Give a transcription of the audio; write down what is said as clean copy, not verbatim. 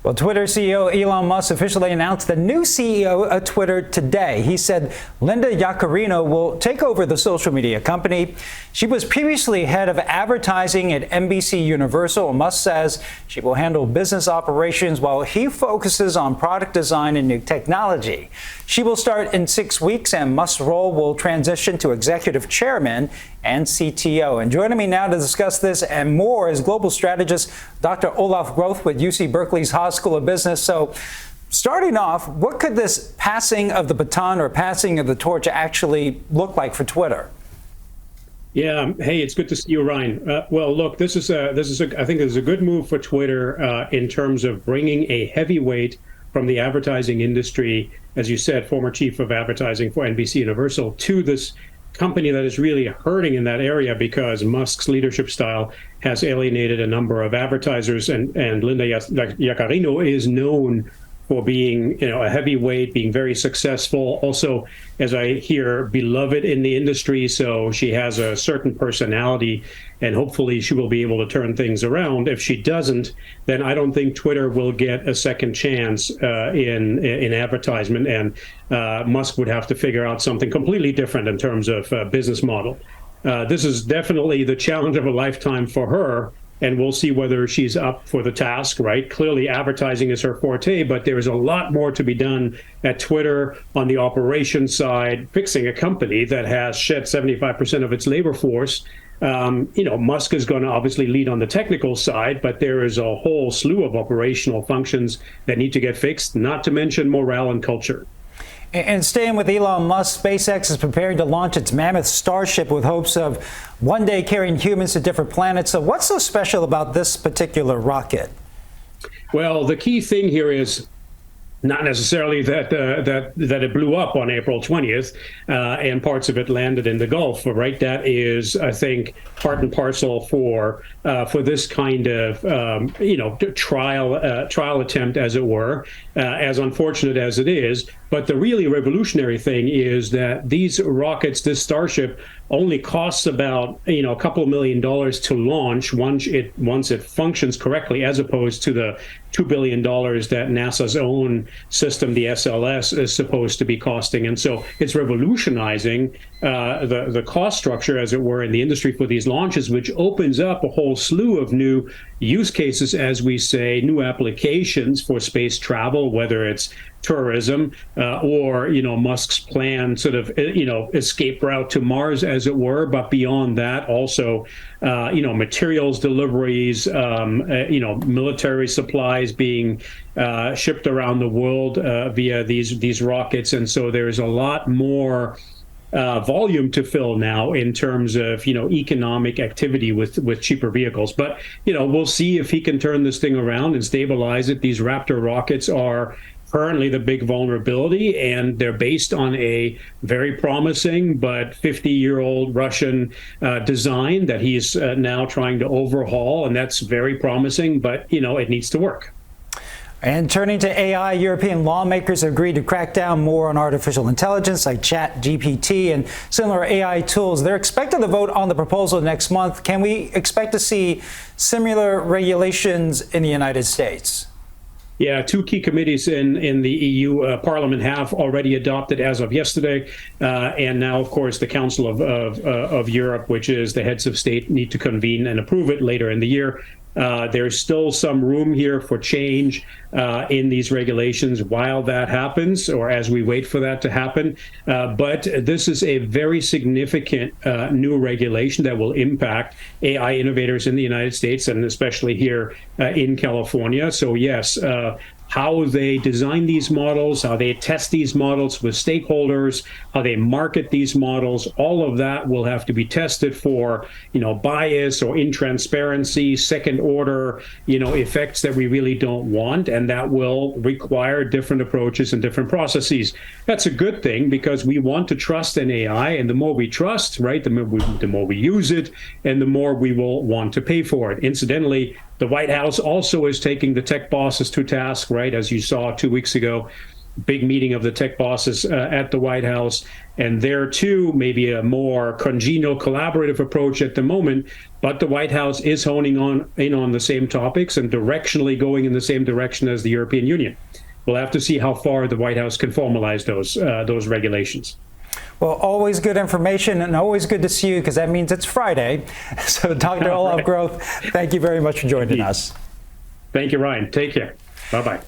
Well, Twitter CEO Elon Musk officially announced the new CEO of Twitter today. He said Linda Yaccarino will take over the social media company. She was previously head of advertising at NBC Universal. Musk says she will handle business operations while he focuses on product design and new technology. She will start in 6 weeks, and Musk's role will transition to executive chairman and CTO. And joining me now to discuss this and more is global strategist Dr. Olaf Groth with UC Berkeley's Haas School of Business. So starting off, what could this passing of the baton or passing of the torch actually look like for Twitter? Yeah. Hey, it's good to see you, Ryan. Well, look, I think this is a good move for Twitter in terms of bringing a heavyweight from the advertising industry, as you said, former chief of advertising for NBC Universal, to this company that is really hurting in that area because Musk's leadership style has alienated a number of advertisers, and Linda Yaccarino is known for being, a heavyweight, being very successful. Also, as I hear, beloved in the industry. So she has a certain personality, and hopefully she will be able to turn things around. If she doesn't, then I don't think Twitter will get a second chance in advertisement, and Musk would have to figure out something completely different in terms of business model. This is definitely the challenge of a lifetime for her. And we'll see whether she's up for the task, right? Clearly, advertising is her forte, but there is a lot more to be done at Twitter on the operations side, fixing a company that has shed 75% of its labor force. Musk is going to obviously lead on the technical side, but there is a whole slew of operational functions that need to get fixed, not to mention morale and culture. And staying with Elon Musk, SpaceX is preparing to launch its mammoth Starship with hopes of one day carrying humans to different planets. So what's so special about this particular rocket? Well, the key thing here is not necessarily that it blew up on April 20th and parts of it landed in the Gulf, right? That is, I think, part and parcel for this kind of trial attempt, as it were, as unfortunate as it is. But the really revolutionary thing is that these rockets, this Starship, only costs about a couple of $1 million to launch once it functions correctly, as opposed to the $2 billion that NASA's own system, the SLS, is supposed to be costing. And so it's revolutionizing the cost structure, as it were, in the industry for these launches, which opens up a whole slew of new use cases, as we say, new applications for space travel, whether it's tourism or Musk's planned sort of escape route to Mars, as it were. But beyond that, also materials deliveries, military supplies being shipped around the world via these rockets. And so there's a lot more volume to fill now in terms of economic activity with cheaper vehicles. But we'll see if he can turn this thing around and stabilize it. These Raptor rockets are currently the big vulnerability, and they're based on a very promising but 50-year-old Russian design that he's now trying to overhaul, and that's very promising, but it needs to work. And turning to AI, European lawmakers agreed to crack down more on artificial intelligence like ChatGPT and similar AI tools. They're expected to vote on the proposal next month. Can we expect to see similar regulations in the United States? Yeah, two key committees in the EU Parliament have already adopted as of yesterday, and now, of course, the Council of Europe, which is the heads of state, need to convene and approve it later in the year. There's still some room here for change in these regulations while that happens, or as we wait for that to happen. But this is a very significant new regulation that will impact AI innovators in the United States, and especially here in California. So yes, how they design these models, how they test these models with stakeholders, how they market these models, all of that will have to be tested for, bias or intransparency, second order, effects that we really don't want. And that will require different approaches and different processes. That's a good thing, because we want to trust in AI. And the more we trust, right, the more we use it, and the more we will want to pay for it. Incidentally, the White House also is taking the tech bosses to task, right? As you saw 2 weeks ago, big meeting of the tech bosses at the White House. And there, too, maybe a more congenial, collaborative approach at the moment. But the White House is honing in on the same topics and directionally going in the same direction as the European Union. We'll have to see how far the White House can formalize those regulations. Well, always good information and always good to see you, because that means it's Friday. So Dr. Olaf Groth, thank you very much for joining us. Thank you, Ryan. Take care. Bye-bye.